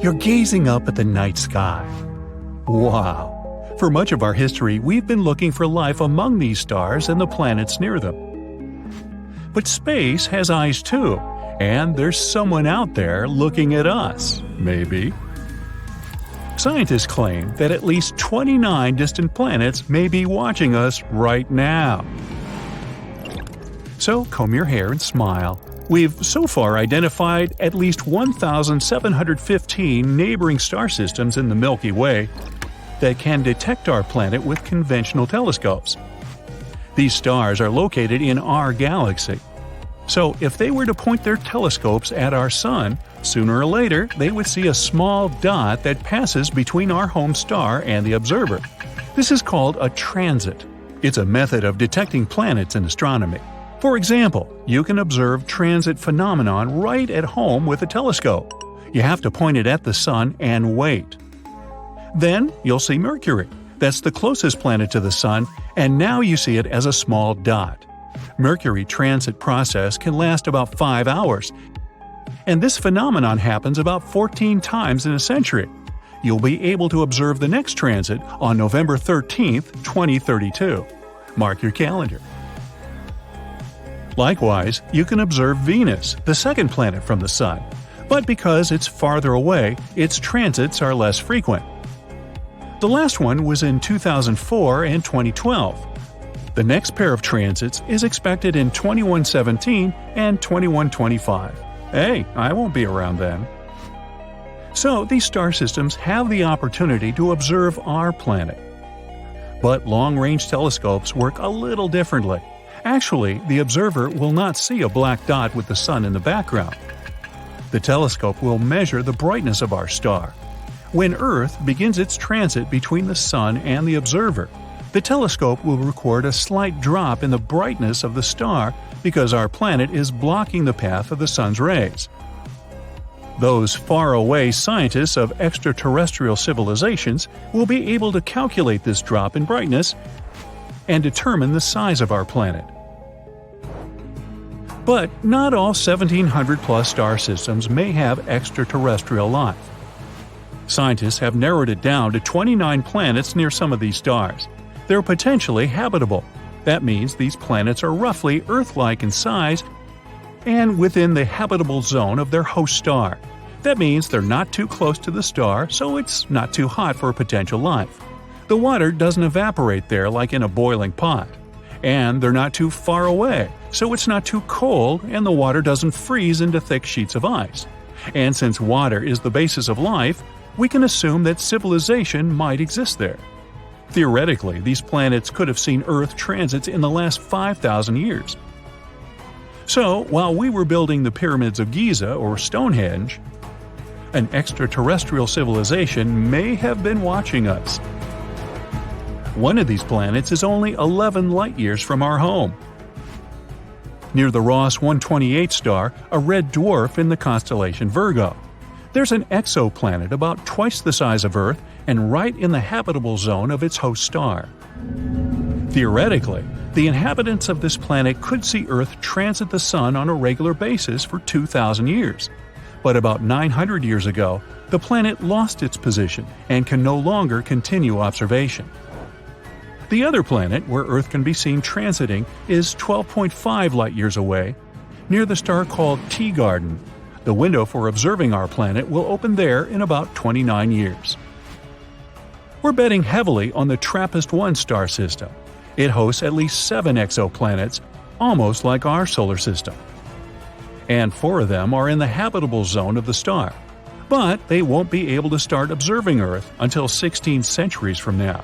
You're gazing up at the night sky. Wow! For much of our history, we've been looking for life among these stars and the planets near them. But space has eyes too, and there's someone out there looking at us, maybe. Scientists claim that at least 29 distant planets may be watching us right now. So comb your hair and smile. We've so far identified at least 1,715 neighboring star systems in the Milky Way that can detect our planet with conventional telescopes. These stars are located in our galaxy. So if they were to point their telescopes at our Sun, sooner or later they would see a small dot that passes between our home star and the observer. This is called a transit. It's a method of detecting planets in astronomy. For example, you can observe transit phenomenon right at home with a telescope. You have to point it at the Sun and wait. Then you'll see Mercury. That's the closest planet to the Sun, and now you see it as a small dot. Mercury transit process can last about 5 hours, and this phenomenon happens about 14 times in a century. You'll be able to observe the next transit on November 13, 2032. Mark your calendar. Likewise, you can observe Venus, the second planet from the Sun, but because it's farther away, its transits are less frequent. The last one was in 2004 and 2012. The next pair of transits is expected in 2117 and 2125. Hey, I won't be around then. So these star systems have the opportunity to observe our planet. But long-range telescopes work a little differently. Actually, the observer will not see a black dot with the Sun in the background. The telescope will measure the brightness of our star. When Earth begins its transit between the Sun and the observer, the telescope will record a slight drop in the brightness of the star because our planet is blocking the path of the Sun's rays. Those faraway scientists of extraterrestrial civilizations will be able to calculate this drop in brightness and determine the size of our planet. But not all 1,700-plus star systems may have extraterrestrial life. Scientists have narrowed it down to 29 planets near some of these stars. They're potentially habitable. That means these planets are roughly Earth-like in size and within the habitable zone of their host star. That means they're not too close to the star, so it's not too hot for potential life. The water doesn't evaporate there like in a boiling pot. And they're not too far away, so it's not too cold and the water doesn't freeze into thick sheets of ice. And since water is the basis of life, we can assume that civilization might exist there. Theoretically, these planets could have seen Earth transits in the last 5,000 years. So, while we were building the pyramids of Giza or Stonehenge, an extraterrestrial civilization may have been watching us. One of these planets is only 11 light-years from our home. Near the Ross 128 star, a red dwarf in the constellation Virgo. There's an exoplanet about twice the size of Earth and right in the habitable zone of its host star. Theoretically, the inhabitants of this planet could see Earth transit the Sun on a regular basis for 2,000 years. But about 900 years ago, the planet lost its position and can no longer continue observation. The other planet where Earth can be seen transiting is 12.5 light-years away, near the star called Teegarden. The window for observing our planet will open there in about 29 years. We're betting heavily on the TRAPPIST-1 star system. It hosts at least 7 exoplanets, almost like our solar system. And 4 of them are in the habitable zone of the star. But they won't be able to start observing Earth until 16 centuries from now.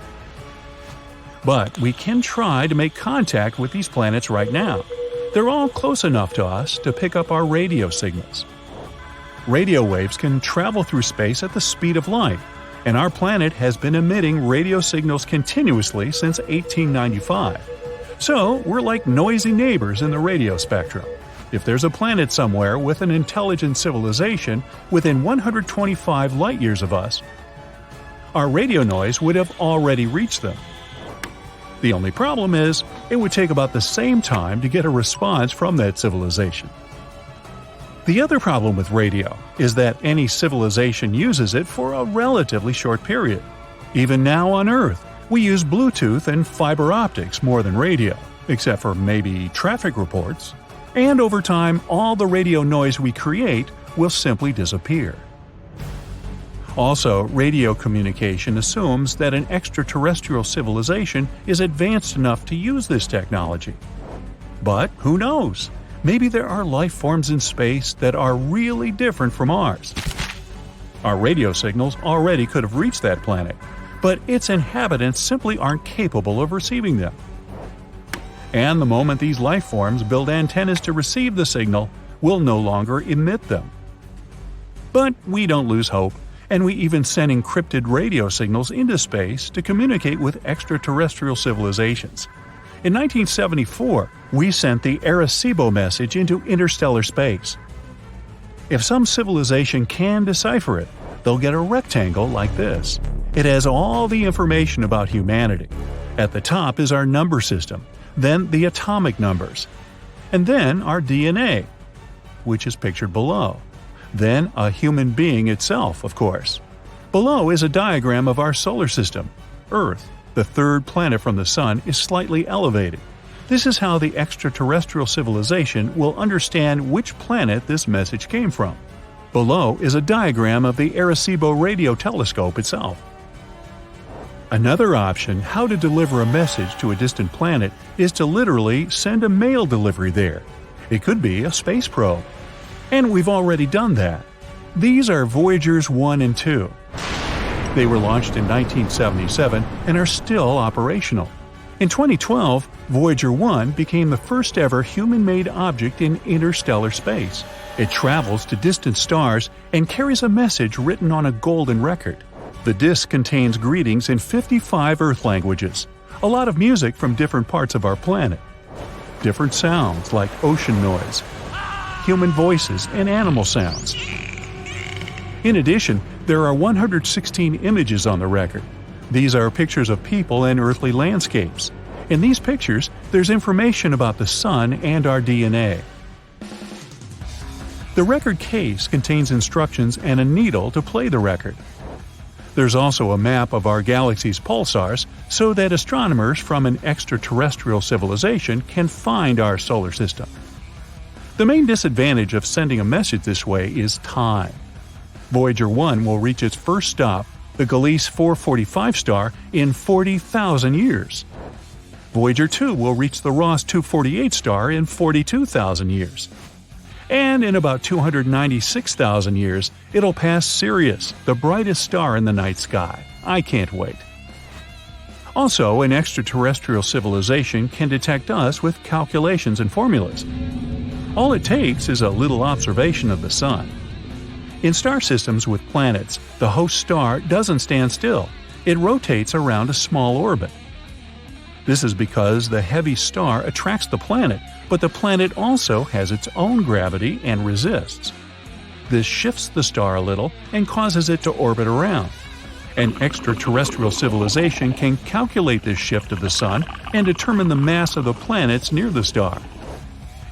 But we can try to make contact with these planets right now. They're all close enough to us to pick up our radio signals. Radio waves can travel through space at the speed of light, and our planet has been emitting radio signals continuously since 1895. So we're like noisy neighbors in the radio spectrum. If there's a planet somewhere with an intelligent civilization within 125 light-years of us, our radio noise would have already reached them. The only problem is, it would take about the same time to get a response from that civilization. The other problem with radio is that any civilization uses it for a relatively short period. Even now on Earth, we use Bluetooth and fiber optics more than radio, except for maybe traffic reports. And over time, all the radio noise we create will simply disappear. Also, radio communication assumes that an extraterrestrial civilization is advanced enough to use this technology. But who knows? Maybe there are life forms in space that are really different from ours. Our radio signals already could have reached that planet, but its inhabitants simply aren't capable of receiving them. And the moment these life forms build antennas to receive the signal, we'll no longer emit them. But we don't lose hope, and we even send encrypted radio signals into space to communicate with extraterrestrial civilizations. In 1974, we sent the Arecibo message into interstellar space. If some civilization can decipher it, they'll get a rectangle like this. It has all the information about humanity. At the top is our number system, then the atomic numbers, and then our DNA, which is pictured below. Then a human being itself, of course. Below is a diagram of our solar system. Earth, the third planet from the Sun, is slightly elevated. This is how the extraterrestrial civilization will understand which planet this message came from. Below is a diagram of the Arecibo radio telescope itself. Another option how to deliver a message to a distant planet is to literally send a mail delivery there. It could be a space probe. And we've already done that. These are Voyagers 1 and 2. They were launched in 1977 and are still operational. In 2012, Voyager 1 became the first ever human-made object in interstellar space. It travels to distant stars and carries a message written on a golden record. The disk contains greetings in 55 Earth languages, a lot of music from different parts of our planet, different sounds like ocean noise, human voices, and animal sounds. In addition, there are 116 images on the record. These are pictures of people and earthly landscapes. In these pictures, there's information about the Sun and our DNA. The record case contains instructions and a needle to play the record. There's also a map of our galaxy's pulsars so that astronomers from an extraterrestrial civilization can find our solar system. The main disadvantage of sending a message this way is time. Voyager 1 will reach its first stop, the Gliese 445 star, in 40,000 years. Voyager 2 will reach the Ross 248 star in 42,000 years. And in about 296,000 years, it'll pass Sirius, the brightest star in the night sky. I can't wait. Also, an extraterrestrial civilization can detect us with calculations and formulas. All it takes is a little observation of the Sun. In star systems with planets, the host star doesn't stand still. It rotates around a small orbit. This is because the heavy star attracts the planet, but the planet also has its own gravity and resists. This shifts the star a little and causes it to orbit around. An extraterrestrial civilization can calculate this shift of the Sun and determine the mass of the planets near the star.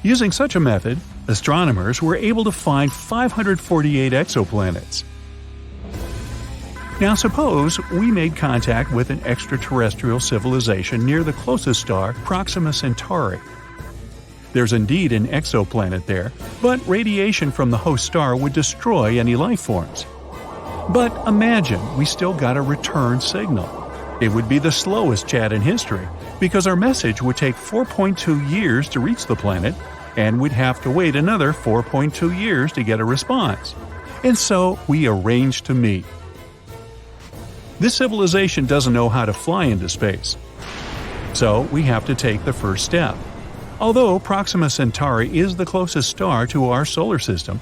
Using such a method, astronomers were able to find 548 exoplanets. Now suppose we made contact with an extraterrestrial civilization near the closest star, Proxima Centauri. There's indeed an exoplanet there, but radiation from the host star would destroy any life forms. But imagine we still got a return signal. It would be the slowest chat in history, because our message would take 4.2 years to reach the planet, and we'd have to wait another 4.2 years to get a response. And so we arranged to meet. This civilization doesn't know how to fly into space. So we have to take the first step. Although Proxima Centauri is the closest star to our solar system,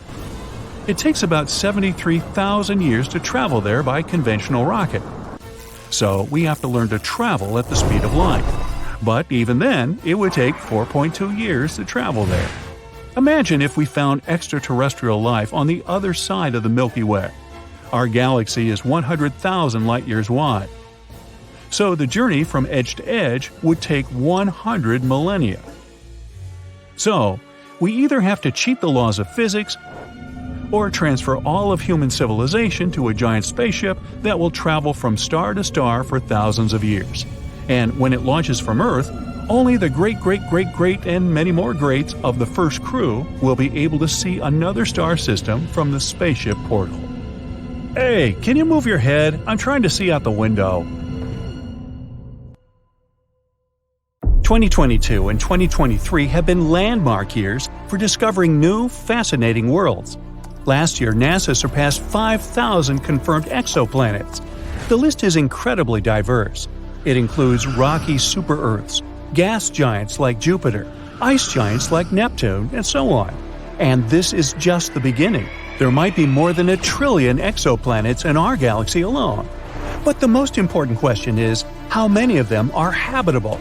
it takes about 73,000 years to travel there by conventional rocket. So we have to learn to travel at the speed of light. But even then, it would take 4.2 years to travel there. Imagine if we found extraterrestrial life on the other side of the Milky Way. Our galaxy is 100,000 light-years wide. So the journey from edge to edge would take 100 millennia. So, we either have to cheat the laws of physics or transfer all of human civilization to a giant spaceship that will travel from star to star for thousands of years. And when it launches from Earth, only the great and many more greats of the first crew will be able to see another star system from the spaceship portal. Hey, can you move your head? I'm trying to see out the window. 2022 and 2023 have been landmark years for discovering new, fascinating worlds. Last year, NASA surpassed 5,000 confirmed exoplanets. The list is incredibly diverse. It includes rocky super-Earths, gas giants like Jupiter, ice giants like Neptune, and so on. And this is just the beginning. There might be more than 1 trillion exoplanets in our galaxy alone. But the most important question is, how many of them are habitable,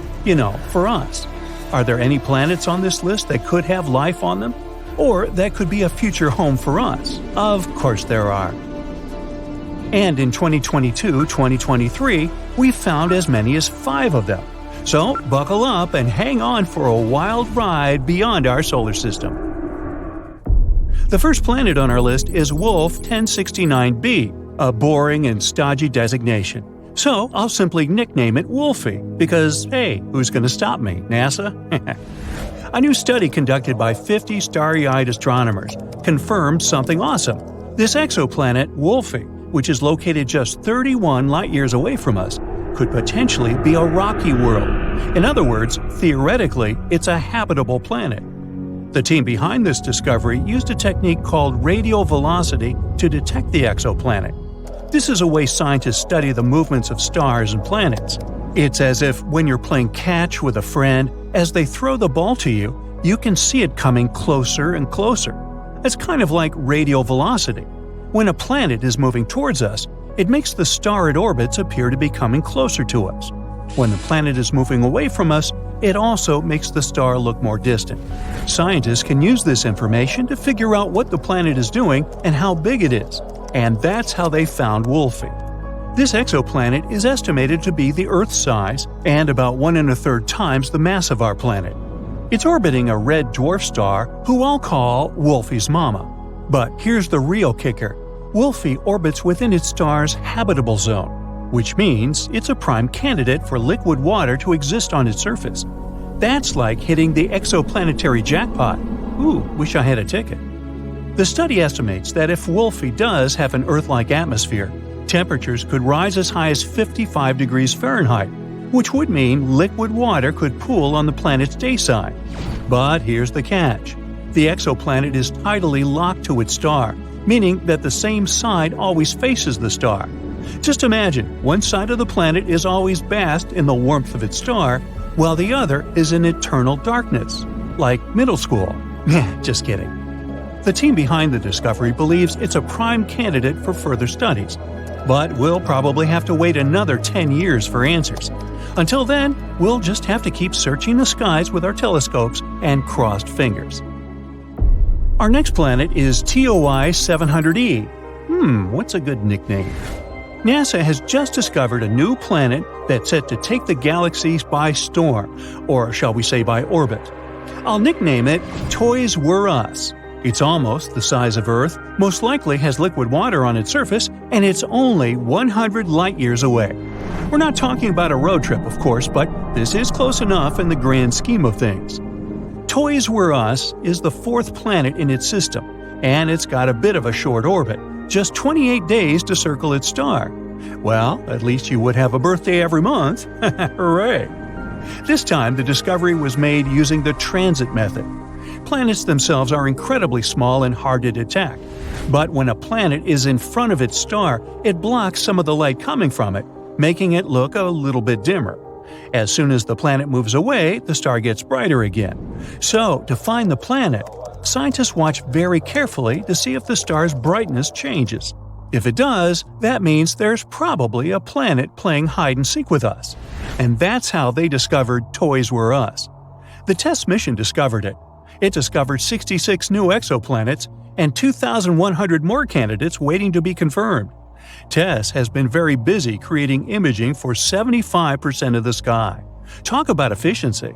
for us? Are there any planets on this list that could have life on them? Or that could be a future home for us? Of course there are. And in 2022-2023, we found as many as 5 of them. So buckle up and hang on for a wild ride beyond our solar system. The first planet on our list is Wolf 1069b, a boring and stodgy designation. So I'll simply nickname it Wolfie, because hey, who's going to stop me, NASA? A new study conducted by 50 starry-eyed astronomers confirmed something awesome. This exoplanet, Wolfie, which is located just 31 light-years away from us, could potentially be a rocky world. In other words, theoretically, it's a habitable planet. The team behind this discovery used a technique called radial velocity to detect the exoplanet. This is a way scientists study the movements of stars and planets. It's as if when you're playing catch with a friend, as they throw the ball to you, you can see it coming closer and closer. It's kind of like radial velocity. When a planet is moving towards us, it makes the star it orbits appear to be coming closer to us. When the planet is moving away from us, it also makes the star look more distant. Scientists can use this information to figure out what the planet is doing and how big it is. And that's how they found Wolfie. This exoplanet is estimated to be the Earth's size and about 1 1/3 times the mass of our planet. It's orbiting a red dwarf star who I'll call Wolfie's mama. But here's the real kicker. Wolfie orbits within its star's habitable zone, which means it's a prime candidate for liquid water to exist on its surface. That's like hitting the exoplanetary jackpot. Ooh, wish I had a ticket. The study estimates that if Wolfie does have an Earth-like atmosphere, temperatures could rise as high as 55 degrees Fahrenheit, which would mean liquid water could pool on the planet's day side. But here's the catch. The exoplanet is tidally locked to its star, meaning that the same side always faces the star. Just imagine, one side of the planet is always basked in the warmth of its star, while the other is in eternal darkness. Like middle school. Just kidding. The team behind the discovery believes it's a prime candidate for further studies, but we'll probably have to wait another 10 years for answers. Until then, we'll just have to keep searching the skies with our telescopes and crossed fingers. Our next planet is TOI 700e. What's a good nickname? NASA has just discovered a new planet that's set to take the galaxies by storm, or shall we say by orbit. I'll nickname it Toys Were Us. It's almost the size of Earth, most likely has liquid water on its surface, and it's only 100 light-years away. We're not talking about a road trip, of course, but this is close enough in the grand scheme of things. Toys Were Us is the 4th planet in its system, and it's got a bit of a short orbit, just 28 days to circle its star. Well, at least you would have a birthday every month. Hooray! This time, the discovery was made using the transit method. Planets themselves are incredibly small and hard to detect, but when a planet is in front of its star, it blocks some of the light coming from it, making it look a little bit dimmer. As soon as the planet moves away, the star gets brighter again. So, to find the planet, scientists watch very carefully to see if the star's brightness changes. If it does, that means there's probably a planet playing hide-and-seek with us. And that's how they discovered Toys Were Us. The TESS mission discovered it. It discovered 66 new exoplanets and 2,100 more candidates waiting to be confirmed. TESS has been very busy creating imaging for 75% of the sky. Talk about efficiency.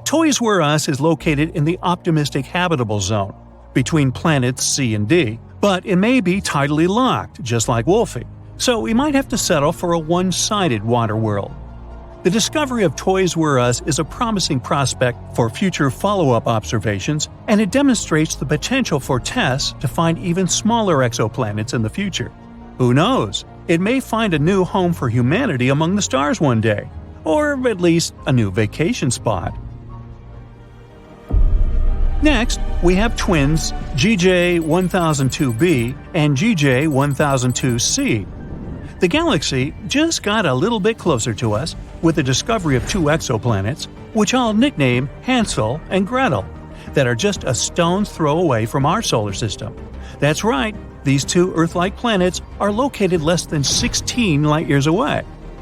Toys Were Us is located in the optimistic habitable zone, between planets C and D, But it may be tidally locked, just like Wolfie, so we might have to settle for a one-sided water world. The discovery of Toys Were Us is a promising prospect for future follow-up observations, and it demonstrates the potential for TESS to find even smaller exoplanets in the future. Who knows? It may find a new home for humanity among the stars one day, or at least a new vacation spot. Next, we have twins GJ1002b and GJ1002c. The galaxy just got a little bit closer to us with the discovery of two exoplanets, which I'll nickname Hansel and Gretel, that are just a stone's throw away from our solar system. That's right, these two Earth-like planets are located less than 16 light-years away,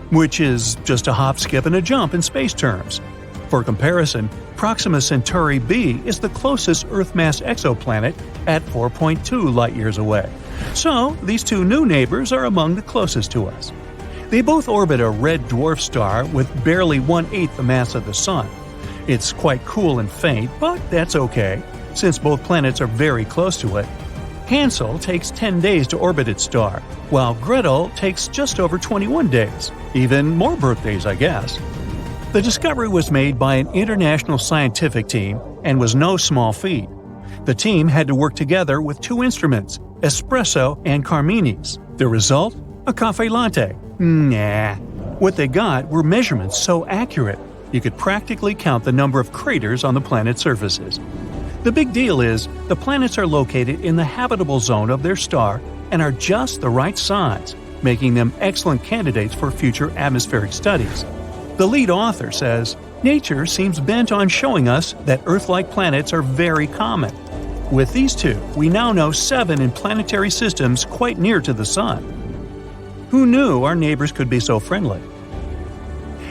which is just a hop, skip, and a jump in space terms. For comparison, Proxima Centauri b is the closest Earth-mass exoplanet at 4.2 light-years away. So, these two new neighbors are among the closest to us. They both orbit a red dwarf star with barely 1/8 the mass of the Sun. It's quite cool and faint, but that's okay, since both planets are very close to it. Hansel takes 10 days to orbit its star, while Gretel takes just over 21 days. Even more birthdays, I guess. The discovery was made by an international scientific team and was no small feat. The team had to work together with two instruments, espresso and Carmini's. The result? A cafe latte. Nah. What they got were measurements so accurate, you could practically count the number of craters on the planet's surfaces. The big deal is, the planets are located in the habitable zone of their star and are just the right size, making them excellent candidates for future atmospheric studies. The lead author says, "Nature seems bent on showing us that Earth-like planets are very common. With these two, we now know 7 in planetary systems quite near to the Sun." Who knew our neighbors could be so friendly?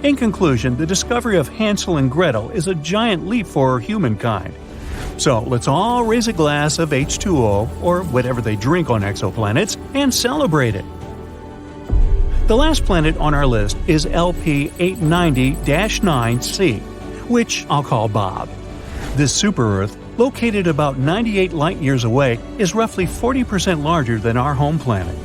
In conclusion, the discovery of Hansel and Gretel is a giant leap for humankind. So let's all raise a glass of H2O, or whatever they drink on exoplanets, and celebrate it. The last planet on our list is LP890-9c, which I'll call Bob. This super-Earth, located about 98 light-years away, is roughly 40% larger than our home planet.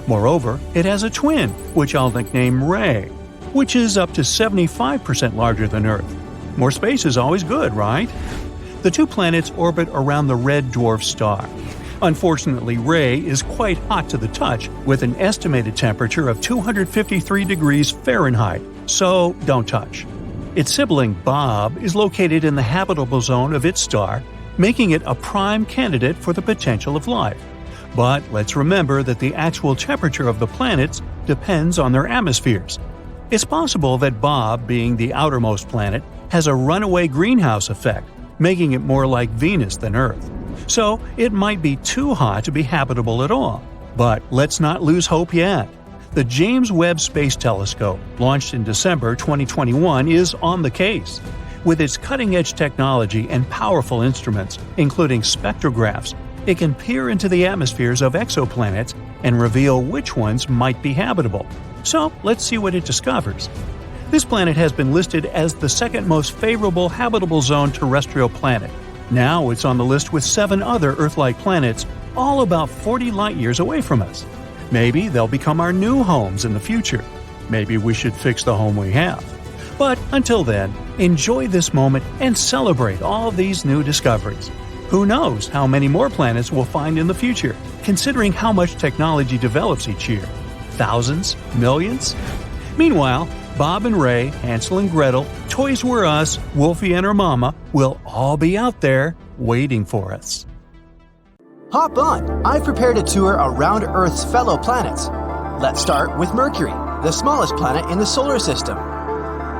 Moreover, it has a twin, which I'll nickname Ray, which is up to 75% larger than Earth. More space is always good, right? The two planets orbit around the red dwarf star. Unfortunately, Ray is quite hot to the touch, with an estimated temperature of 253 degrees Fahrenheit, so don't touch. Its sibling, Bob, is located in the habitable zone of its star, making it a prime candidate for the potential of life. But let's remember that the actual temperature of the planets depends on their atmospheres. It's possible that Bob, being the outermost planet, has a runaway greenhouse effect, making it more like Venus than Earth. So it might be too hot to be habitable at all. But let's not lose hope yet. The James Webb Space Telescope, launched in December 2021, is on the case. With its cutting-edge technology and powerful instruments, including spectrographs, it can peer into the atmospheres of exoplanets and reveal which ones might be habitable. So let's see what it discovers. This planet has been listed as the second most favorable habitable zone terrestrial planet. Now it's on the list with 7 other Earth-like planets, all about 40 light-years away from us. Maybe they'll become our new homes in the future. Maybe we should fix the home we have. But until then, enjoy this moment and celebrate all these new discoveries. Who knows how many more planets we'll find in the future, considering how much technology develops each year? Thousands? Millions? Meanwhile, Bob and Ray, Hansel and Gretel, Toys Were Us, Wolfie and her mama will all be out there waiting for us. Hop on! I've prepared a tour around Earth's fellow planets. Let's start with Mercury, the smallest planet in the solar system.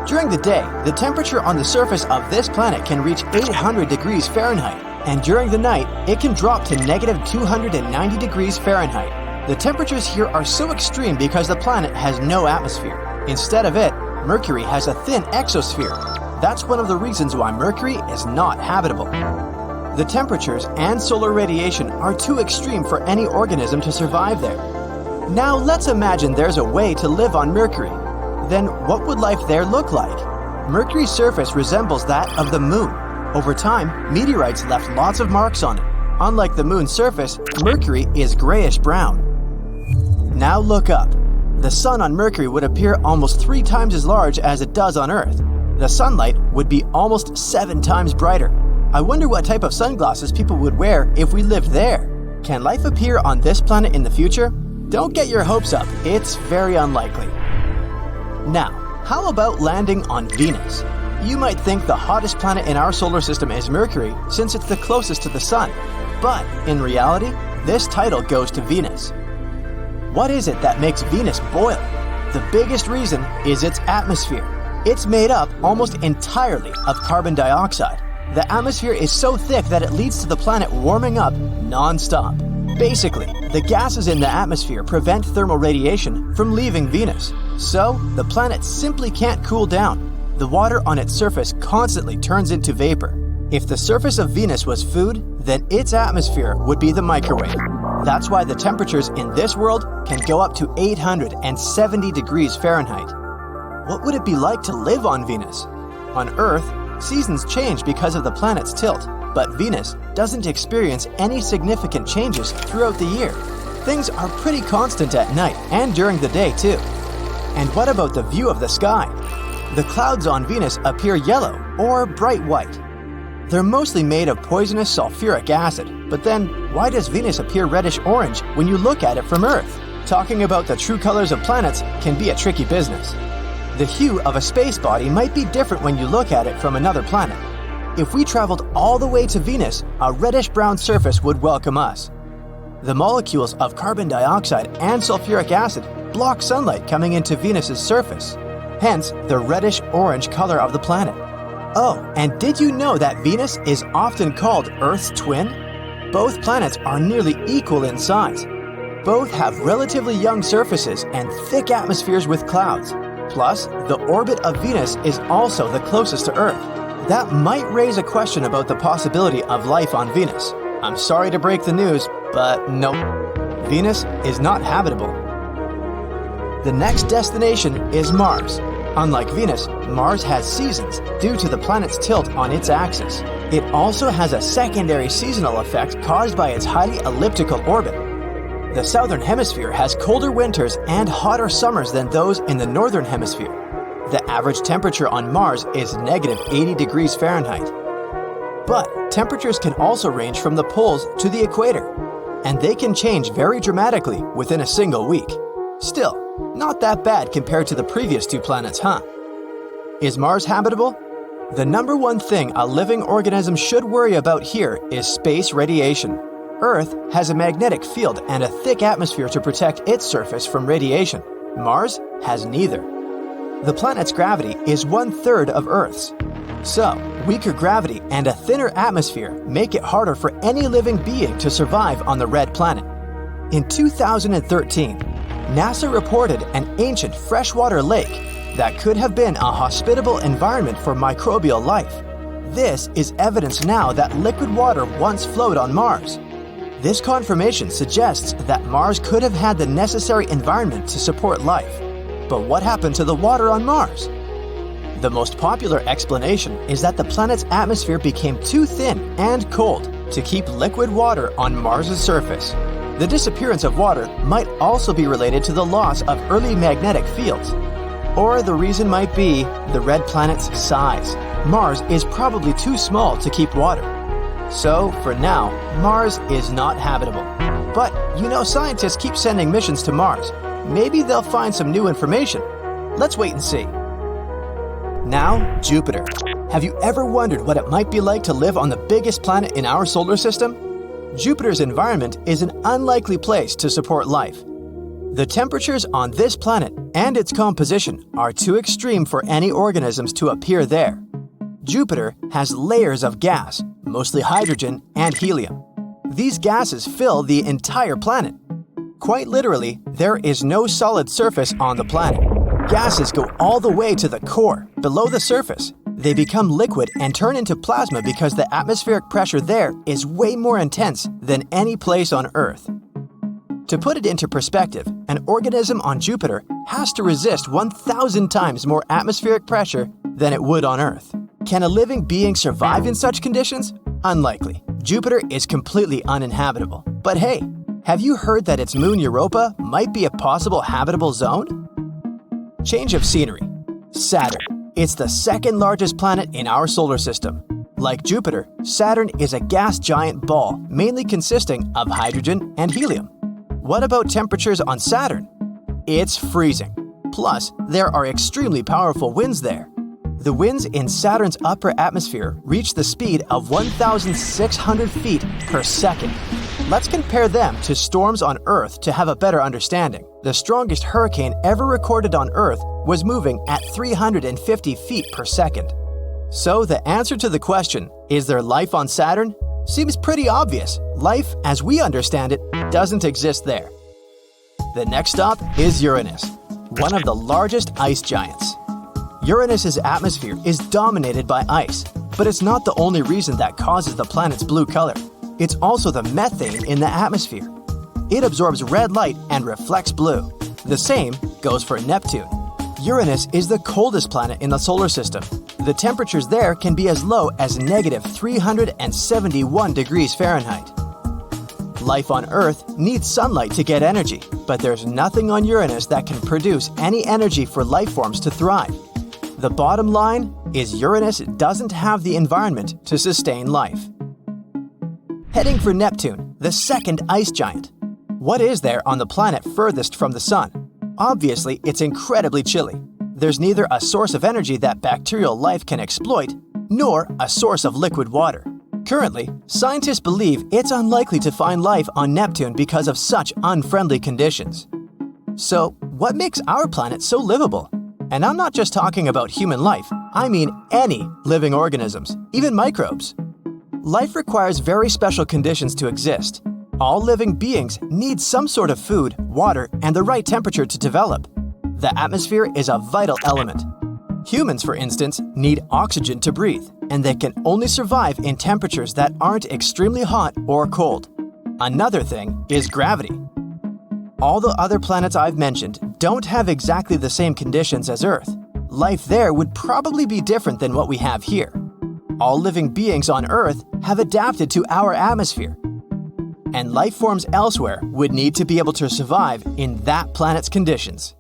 During the day, the temperature on the surface of this planet can reach 800 degrees Fahrenheit, and during the night, it can drop to negative 290 degrees Fahrenheit. The temperatures here are so extreme because the planet has no atmosphere. Instead of it, Mercury has a thin exosphere. That's one of the reasons why Mercury is not habitable. The temperatures and solar radiation are too extreme for any organism to survive there. Now let's imagine there's a way to live on Mercury. Then what would life there look like? Mercury's surface resembles that of the Moon. Over time, meteorites left lots of marks on it. Unlike the Moon's surface, Mercury is grayish-brown. Now look up. The Sun on Mercury would appear almost 3 times as large as it does on Earth. The sunlight would be almost 7 times brighter. I wonder what type of sunglasses people would wear if we lived there. Can life appear on this planet in the future? Don't get your hopes up, it's very unlikely. Now, how about landing on Venus? You might think the hottest planet in our solar system is Mercury since it's the closest to the Sun. But in reality, this title goes to Venus. What is it that makes Venus boil? The biggest reason is its atmosphere. It's made up almost entirely of carbon dioxide. The atmosphere is so thick that it leads to the planet warming up non-stop. Basically, the gases in the atmosphere prevent thermal radiation from leaving Venus. So, the planet simply can't cool down. The water on its surface constantly turns into vapor. If the surface of Venus was food, then its atmosphere would be the microwave. That's why the temperatures in this world can go up to 870 degrees Fahrenheit. What would it be like to live on Venus? On Earth, seasons change because of the planet's tilt, but Venus doesn't experience any significant changes throughout the year. Things are pretty constant at night and during the day too. And what about the view of the sky? The clouds on Venus appear yellow or bright white. They're mostly made of poisonous sulfuric acid, but then why does Venus appear reddish-orange when you look at it from Earth? Talking about the true colors of planets can be a tricky business. The hue of a space body might be different when you look at it from another planet. If we traveled all the way to Venus, a reddish-brown surface would welcome us. The molecules of carbon dioxide and sulfuric acid block sunlight coming into Venus's surface, hence the reddish-orange color of the planet. Oh, and did you know that Venus is often called Earth's twin? Both planets are nearly equal in size. Both have relatively young surfaces and thick atmospheres with clouds. Plus, the orbit of Venus is also the closest to Earth. That might raise a question about the possibility of life on Venus. I'm sorry to break the news, but nope. Venus is not habitable. The next destination is Mars. Unlike Venus, Mars has seasons due to the planet's tilt on its axis. It also has a secondary seasonal effect caused by its highly elliptical orbit. The southern hemisphere has colder winters and hotter summers than those in the northern hemisphere. The average temperature on Mars is negative 80 degrees Fahrenheit. But temperatures can also range from the poles to the equator, and they can change very dramatically within a single week. Still, not that bad compared to the previous 2 planets, huh? Is Mars habitable? The number one thing a living organism should worry about here is space radiation. Earth has a magnetic field and a thick atmosphere to protect its surface from radiation. Mars has neither. The planet's gravity is 1/3 of Earth's. So, weaker gravity and a thinner atmosphere make it harder for any living being to survive on the red planet. In 2013, NASA reported an ancient freshwater lake that could have been a hospitable environment for microbial life. This is evidence now that liquid water once flowed on Mars. This confirmation suggests that Mars could have had the necessary environment to support life. But what happened to the water on Mars? The most popular explanation is that the planet's atmosphere became too thin and cold to keep liquid water on Mars's surface. The disappearance of water might also be related to the loss of early magnetic fields. Or the reason might be the red planet's size. Mars is probably too small to keep water. So, for now, Mars is not habitable. But, scientists keep sending missions to Mars. Maybe they'll find some new information. Let's wait and see. Now, Jupiter. Have you ever wondered what it might be like to live on the biggest planet in our solar system? Jupiter's environment is an unlikely place to support life. The temperatures on this planet and its composition are too extreme for any organisms to appear there. Jupiter has layers of gas, mostly hydrogen and helium. These gases fill the entire planet. Quite literally, there is no solid surface on the planet. Gases go all the way to the core, below the surface. They become liquid and turn into plasma because the atmospheric pressure there is way more intense than any place on Earth. To put it into perspective, an organism on Jupiter has to resist 1,000 times more atmospheric pressure than it would on Earth. Can a living being survive in such conditions? Unlikely. Jupiter is completely uninhabitable. But hey, have you heard that its moon Europa might be a possible habitable zone? Change of scenery. Saturn. It's the second largest planet in our solar system. Like Jupiter, Saturn is a gas giant ball mainly consisting of hydrogen and helium. What about temperatures on Saturn? It's freezing. Plus, there are extremely powerful winds there. The winds in Saturn's upper atmosphere reach the speed of 1,600 feet per second. Let's compare them to storms on Earth to have a better understanding. The strongest hurricane ever recorded on Earth was moving at 350 feet per second. So the answer to the question, is there life on Saturn? Seems pretty obvious. Life, as we understand it, doesn't exist there. The next stop is Uranus, one of the largest ice giants. Uranus's atmosphere is dominated by ice, but it's not the only reason that causes the planet's blue color. It's also the methane in the atmosphere. It absorbs red light and reflects blue. The same goes for Neptune. Uranus is the coldest planet in the solar system. The temperatures there can be as low as -371 degrees Fahrenheit. Life on Earth needs sunlight to get energy, but there's nothing on Uranus that can produce any energy for life forms to thrive. The bottom line is Uranus doesn't have the environment to sustain life. Heading for Neptune, the second ice giant. What is there on the planet furthest from the sun? Obviously, it's incredibly chilly. There's neither a source of energy that bacterial life can exploit, nor a source of liquid water. Currently, scientists believe it's unlikely to find life on Neptune because of such unfriendly conditions. So, what makes our planet so livable? And I'm not just talking about human life, I mean any living organisms, even microbes. Life requires very special conditions to exist. All living beings need some sort of food, water, and the right temperature to develop. The atmosphere is a vital element. Humans, for instance, need oxygen to breathe, and they can only survive in temperatures that aren't extremely hot or cold. Another thing is gravity. All the other planets I've mentioned don't have exactly the same conditions as Earth. Life there would probably be different than what we have here. All living beings on Earth have adapted to our atmosphere, and life forms elsewhere would need to be able to survive in that planet's conditions.